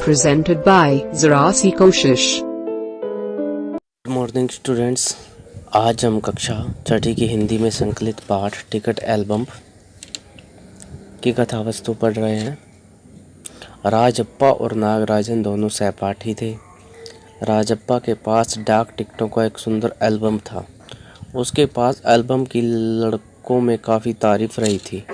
presented by Zarasi Koshish। Good morning students, आज हम कक्षा छठी की हिंदी में संकलित पाठ टिकट एल्बम की कथा वस्तु पढ़ रहे हैं। राजप्पा और नागराजन दोनों सहपाठी थे। राजप्पा के पास डाक टिकटों का एक सुंदर एल्बम था। उसके पास एल्बम की लड़कों में काफ़ी तारीफ रही थी,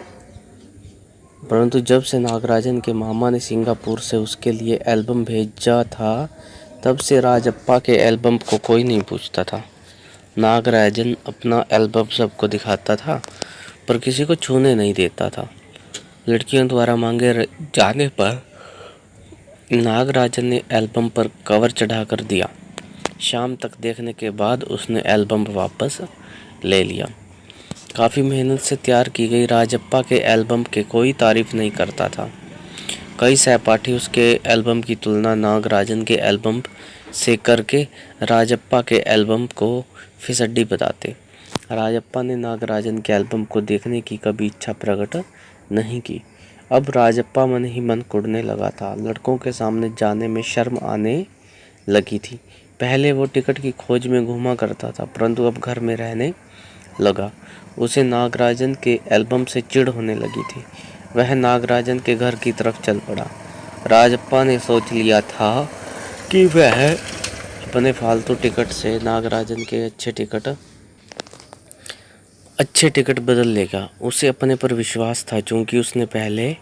परंतु जब से नागराजन के मामा ने सिंगापुर से उसके लिए एल्बम भेजा था, तब से राजप्पा के एल्बम को कोई नहीं पूछता था। नागराजन अपना एल्बम सबको दिखाता था, पर किसी को छूने नहीं देता था। लड़कियों द्वारा मांगे जाने पर नागराजन ने एल्बम पर कवर चढ़ा कर दिया। शाम तक देखने के बाद उसने एल्बम वापस ले लिया। काफ़ी मेहनत से तैयार की गई राजप्पा के एल्बम के कोई तारीफ नहीं करता था। कई सहपाठी उसके एल्बम की तुलना नागराजन के एल्बम से करके राजप्पा के एल्बम को फिसड्डी बताते। राजप्पा ने नागराजन के एल्बम को देखने की कभी इच्छा प्रकट नहीं की। अब राजप्पा मन ही मन कुढ़ने लगा था। लड़कों के सामने जाने में शर्म आने लगी थी। पहले वो टिकट की खोज में घूमा करता था, परंतु अब घर में रहने लगा। उसे नागराजन के एल्बम से चिढ़ होने लगी थी। वह नागराजन के घर की तरफ चल पड़ा। राजप्पा ने सोच लिया था कि वह अपने फालतू टिकट से नागराजन के अच्छे टिकट बदल लेगा। उसे अपने पर विश्वास था, क्योंकि उसने पहले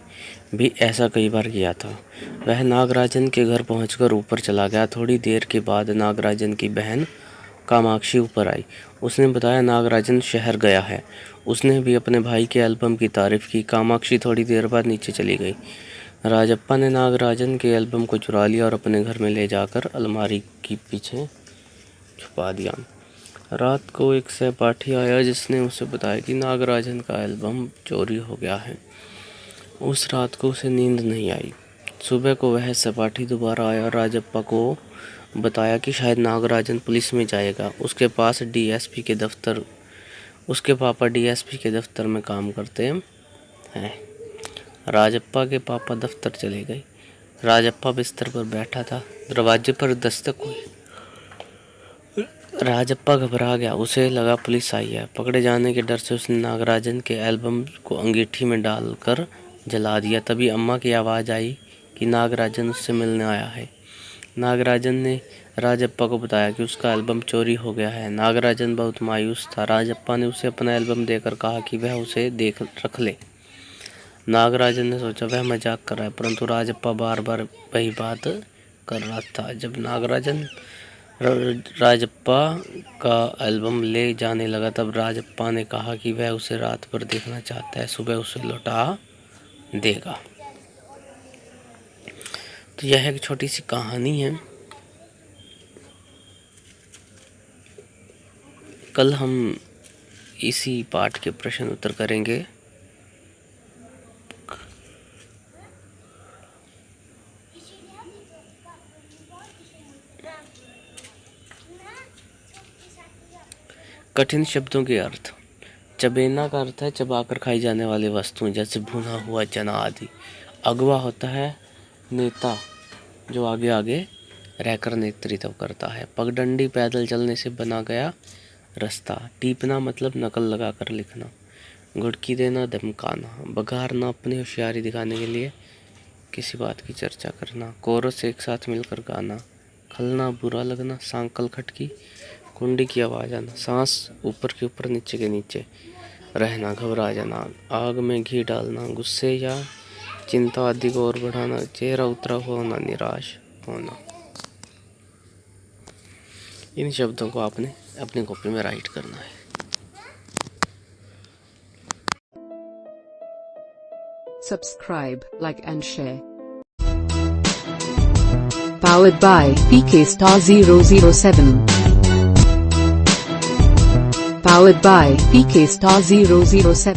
भी ऐसा कई बार किया था। वह नागराजन के घर पहुंचकर ऊपर चला गया। थोड़ी देर के बाद नागराजन की बहन कामाक्षी ऊपर आई। उसने बताया नागराजन शहर गया है। उसने भी अपने भाई के एल्बम की तारीफ की। कामाक्षी थोड़ी देर बाद नीचे चली गई। राजप्पा ने नागराजन के एल्बम को चुरा लिया और अपने घर में ले जाकर अलमारी के पीछे छुपा दिया। रात को एक सहपाठी आया, जिसने उसे बताया कि नागराजन का एल्बम चोरी हो गया है। उस रात को उसे नींद नहीं आई। सुबह को वह सहपाठी दोबारा आया और राजप्पा को बताया कि शायद नागराजन पुलिस में जाएगा। उसके पापा डीएसपी के दफ्तर में काम करते हैं। राजप्पा के पापा दफ्तर चले गए। राजप्पा बिस्तर पर बैठा था। दरवाजे पर दस्तक हुई। राजप्पा घबरा गया। उसे लगा पुलिस आई है। पकड़े जाने के डर से उसने नागराजन के एल्बम को अंगीठी में डालकर जला दिया। तभी अम्मा की आवाज़ आई कि नागराजन उससे मिलने आया है। नागराजन ने राजप्पा को बताया कि उसका एल्बम चोरी हो गया है। नागराजन बहुत मायूस था। राजप्पा ने उसे अपना एल्बम देकर कहा कि वह उसे रख ले। नागराजन ने सोचा वह मजाक कर रहा है, परंतु राजप्पा बार बार वही बात कर रहा था। जब नागराजन राजप्पा का एल्बम ले जाने लगा, तब राजप्पा ने कहा कि वह उसे रात भर देखना चाहता है, सुबह उसे लौटा देगा। तो यह एक छोटी सी कहानी है। कल हम इसी पाठ के प्रश्न उत्तर करेंगे। कठिन शब्दों के अर्थ। चबेना का अर्थ है चबाकर खाई जाने वाली वस्तुएं, जैसे भुना हुआ चना आदि। अगवा होता है नेता, जो आगे आगे रहकर नेतृत्व करता है। पगडंडी पैदल चलने से बना गया रास्ता। टीपना मतलब नकल लगाकर लिखना। घुड़की देना, धमकाना। बघारना अपनी होशियारी दिखाने के लिए किसी बात की चर्चा करना। कोरस एक साथ मिलकर गाना। खलना बुरा लगना। सांकल खटकी, कुंडी की आवाज़ आना। सांस ऊपर के ऊपर नीचे के नीचे रहना, घबरा जाना। आग में घी डालना, गुस्से या चिंता आदि को और बढ़ाना। चेहरा उतरा होना, निराश होना। इन शब्दों को आपने अपनी कॉपी में राइट करना है। Subscribe, like and share. Powered by PK Star 007. Powered by PK Star 007.